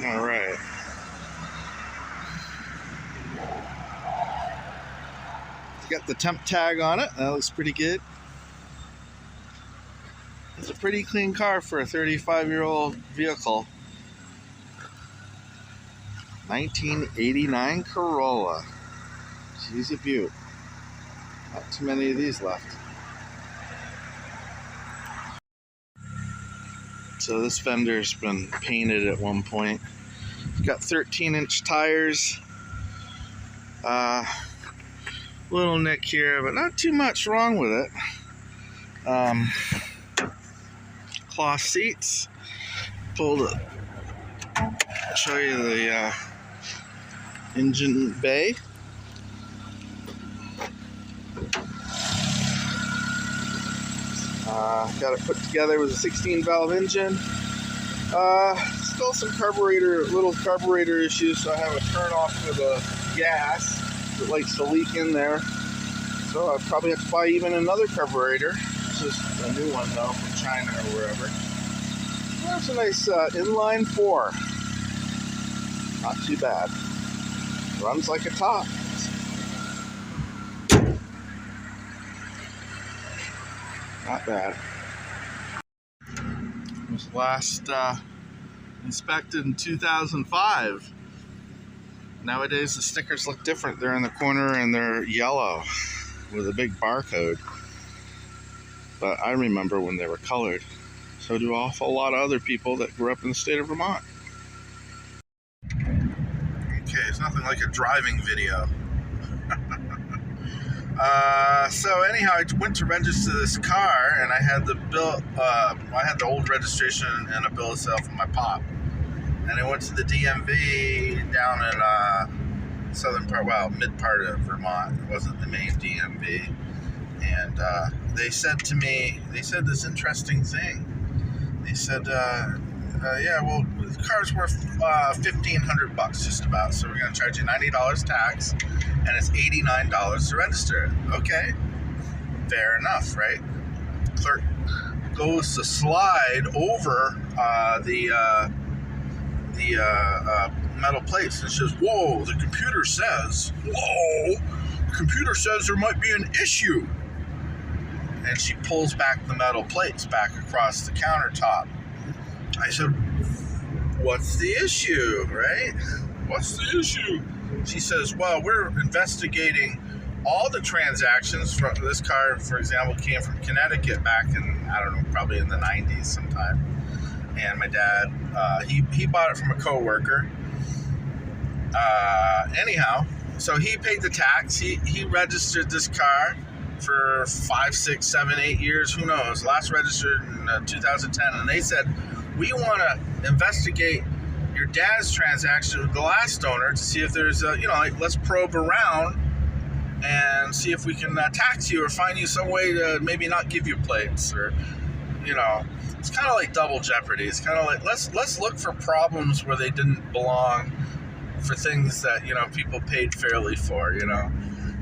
All right. Got the temp tag on it. That looks pretty good. It's a pretty clean car for a 35-year-old vehicle. 1989 Corolla. She's a beaut. Not too many of these left. So this fender's been painted at one point. It's got 13-inch tires. Little nick here, but not too much wrong with it. Cloth seats. Pulled it. I'll show you the engine bay. Got it put together with a 16-valve engine. Still some little carburetor issues, so I have a turn off for the gas. It likes to leak in there, so I'll probably have to buy even another carburetor. It's just a new one though, from China or wherever. That's a nice inline 4. Not too bad. Runs like a top. Not bad. It was last inspected in 2005. Nowadays the stickers look different. They're in the corner and they're yellow with a big barcode. But I remember when they were colored. So do an awful lot of other people that grew up in the state of Vermont. Okay, it's nothing like a driving video. So anyhow, I went to register this car and I had the bill. I had the old registration and a bill of sale from my pop. And I went to the DMV down in southern part, mid part of Vermont. It wasn't the main DMV. And they said to me, this interesting thing. They said, yeah, well, the car's worth $1,500 just about. So we're going to charge you $90 tax, and it's $89 to register it. Okay, fair enough, right? Clerk goes to slide over the metal plates and says, whoa, the computer says there might be an issue. And she pulls back the metal plates back across the countertop. I said, what's the issue, right? What's the issue? She says, well, we're investigating all the transactions from this car, for example, came from Connecticut back in, I don't know, probably in the 90s sometime. And my dad, he bought it from a coworker. Anyhow, so he paid the tax. He registered this car for 5, 6, 7, 8 years. Who knows? Last registered in 2010. And they said, we want to investigate your dad's transaction with the last owner to see if there's a, let's probe around and see if we can tax you or find you some way to maybe not give you plates or, it's kind of like double jeopardy. It's kind of like, let's look for problems where they didn't belong for things that, people paid fairly for,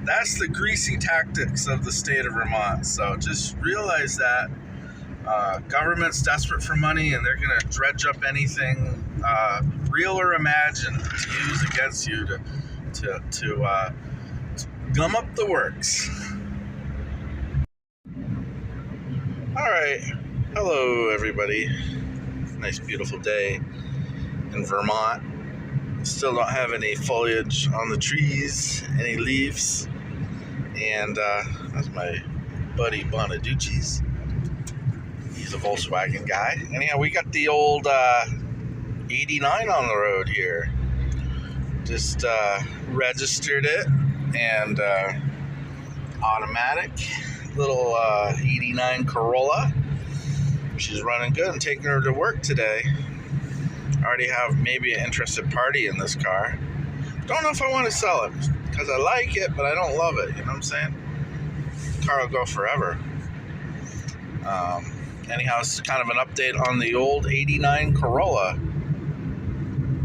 That's the greasy tactics of the state of Vermont. So just realize that government's desperate for money and they're going to dredge up anything real or imagined to use against you to gum up the works. All right. Hello, everybody. Nice, beautiful day in Vermont. Still don't have any foliage on the trees, any leaves. And that's my buddy Bonaducci's. He's a Volkswagen guy. Anyhow, we got the old 89 on the road here. Just registered it and automatic little 89 Corolla. She's running good. I'm taking her to work today. I already have maybe an interested party in this car. Don't know if I want to sell it because I like it, but I don't love it. You know what I'm saying? The car will go forever. Anyhow, it's kind of an update on the old 89 Corolla.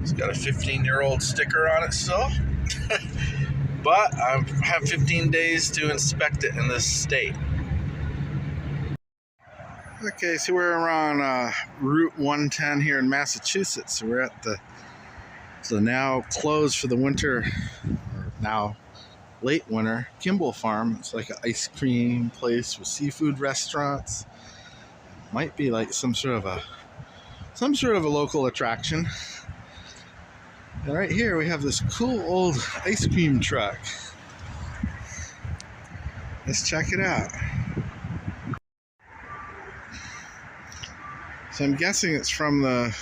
It's got a 15-year-old sticker on it still. But I have 15 days to inspect it in this state. Okay, so we're on Route 110 here in Massachusetts. So we're at the the now closed for the winter, or now late winter, Kimball Farm. It's like an ice cream place with seafood restaurants. Might be like some sort of a local attraction. And right here we have this cool old ice cream truck. Let's check it out. So I'm guessing it's from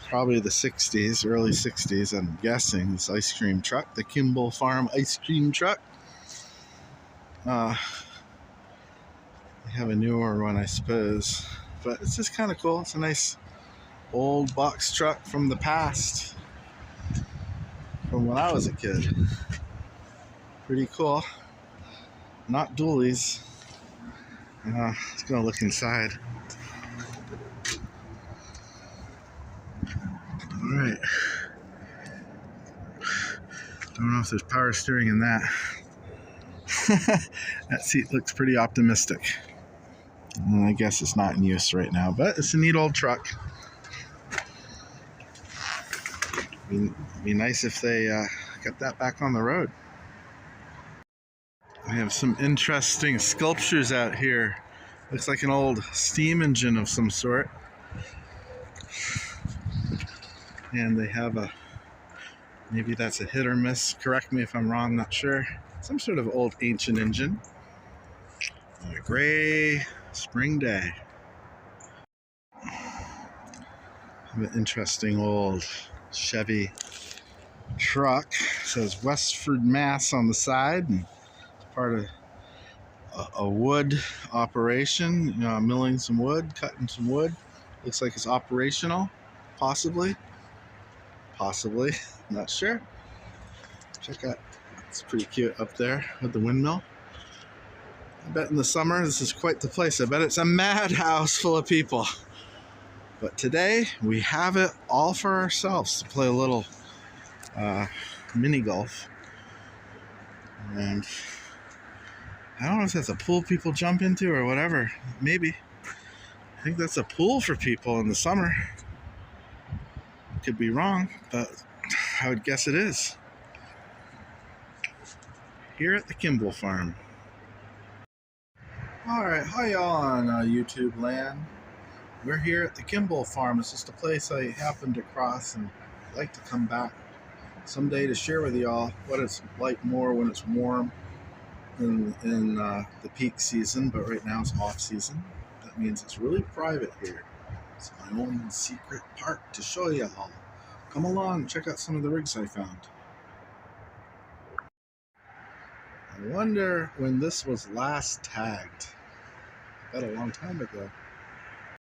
probably the 60s, early 60s. I'm guessing this ice cream truck, the Kimball Farm ice cream truck. They have a newer one, I suppose, but it's just kind of cool. It's a nice old box truck from the past, from when I was a kid. Pretty cool. Not dualies. Let's go look inside. Alright. Don't know if there's power steering in that. That seat looks pretty optimistic. And I guess it's not in use right now, but it's a neat old truck. Be nice if they got that back on the road. We have some interesting sculptures out here. Looks like an old steam engine of some sort. And they have maybe that's a hit or miss. Correct me if I'm wrong, not sure. Some sort of old ancient engine. On a gray spring day. Have an interesting old Chevy truck. It says Westford, Mass on the side, and it's part of a wood operation. You know, milling some wood, cutting some wood. Looks like it's operational, possibly. Not sure. Check out, it's pretty cute up there with the windmill. I bet in the summer this is quite the place. I bet it's a madhouse full of people. But today we have it all for ourselves to play a little mini golf. And I don't know if that's a pool people jump into or whatever. Maybe. I think that's a pool for people in the summer. Could be wrong, but I would guess it is. Here at the Kimball Farm. Alright, hi y'all on YouTube land. We're here at the Kimball Farm. It's just a place I happened to cross and I'd like to come back someday to share with y'all what it's like more when it's warm in the peak season, but right now it's off season. That means it's really private here. It's my own secret park to show y'all. Come along, check out some of the rigs I found. I wonder when this was last tagged. I bet a long time ago.